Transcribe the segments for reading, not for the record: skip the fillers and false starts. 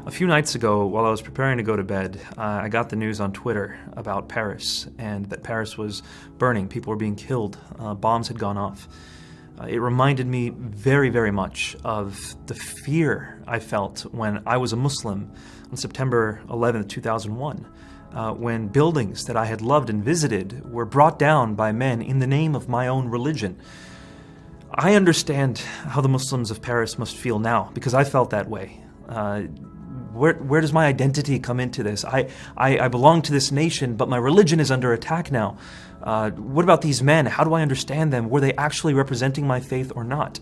A few nights ago, while I was preparing to go to bed, I got the news on Twitter about Paris, and that Paris was burning. People were being killed. Bombs had gone off. It reminded me very, very much of the fear I felt when I was a Muslim on September 11th, 2001, when buildings that I had loved and visited were brought down by men in the name of my own religion. I understand how the Muslims of Paris must feel now, because I felt that way. Where does my identity come into this? I belong to this nation, but my religion is under attack now. What about these men? How do I understand them? Were they actually representing my faith or not?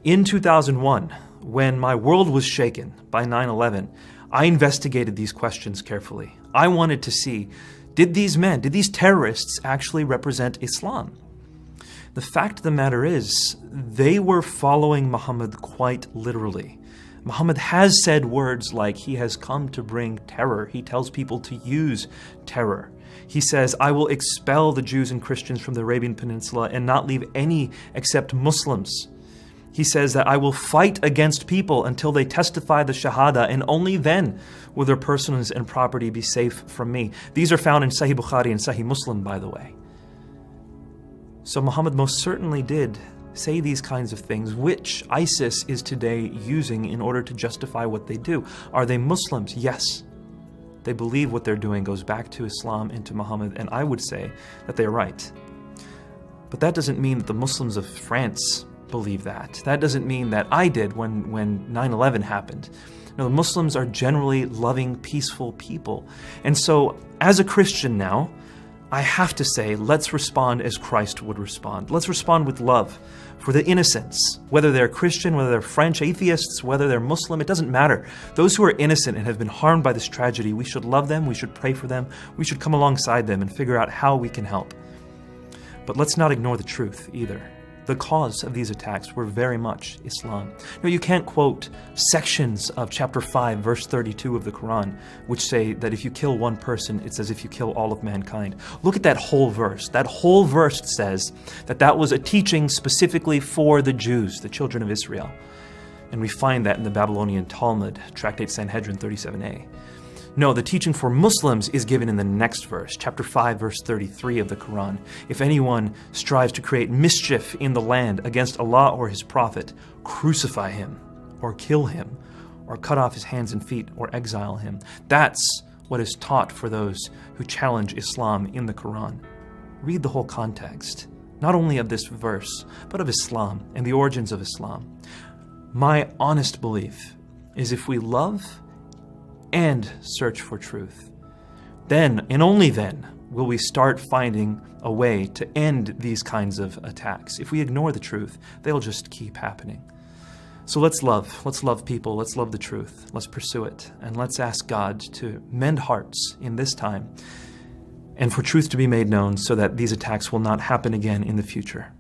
In 2001, when my world was shaken by 9/11, I investigated these questions carefully. I wanted to see, did these terrorists actually represent Islam? The fact of the matter is, they were following Muhammad quite literally. Muhammad has said words like he has come to bring terror. He tells people to use terror. He says, I will expel the Jews and Christians from the Arabian Peninsula and not leave any except Muslims. He says that I will fight against people until they testify the Shahada, and only then will their persons and property be safe from me. These are found in Sahih Bukhari and Sahih Muslim, by the way. So Muhammad most certainly did say these kinds of things, which ISIS is today using in order to justify what they do. Are they Muslims? Yes. They believe what they're doing goes back to Islam and to Muhammad, and I would say that they're right. But that doesn't mean that the Muslims of France believe that. That doesn't mean that I did when 9/11 happened. No, the Muslims are generally loving, peaceful people. And so, as a Christian now, I have to say, let's respond as Christ would respond. Let's respond with love for the innocents, whether they're Christian, whether they're French atheists, whether they're Muslim, it doesn't matter. Those who are innocent and have been harmed by this tragedy, we should love them, we should pray for them, we should come alongside them and figure out how we can help. But let's not ignore the truth either. The cause of these attacks were very much Islam. No, you can't quote sections of chapter 5, verse 32 of the Quran, which say that if you kill one person, it's as if you kill all of mankind. Look at that whole verse. That whole verse says that that was a teaching specifically for the Jews, the children of Israel. And we find that in the Babylonian Talmud, Tractate Sanhedrin 37a. No, the teaching for Muslims is given in the next verse, chapter 5, verse 33 of the Quran. If anyone strives to create mischief in the land against Allah or His Prophet, crucify him, or kill him, or cut off his hands and feet, or exile him. That's what is taught for those who challenge Islam in the Quran. Read the whole context, not only of this verse, but of Islam and the origins of Islam. My honest belief is if we love and search for truth, then and only then will we start finding a way to end these kinds of attacks. If we ignore the truth, they'll just keep happening. So let's love people, let's love the truth, let's pursue it, and let's ask God to mend hearts in this time and for truth to be made known so that these attacks will not happen again in the future.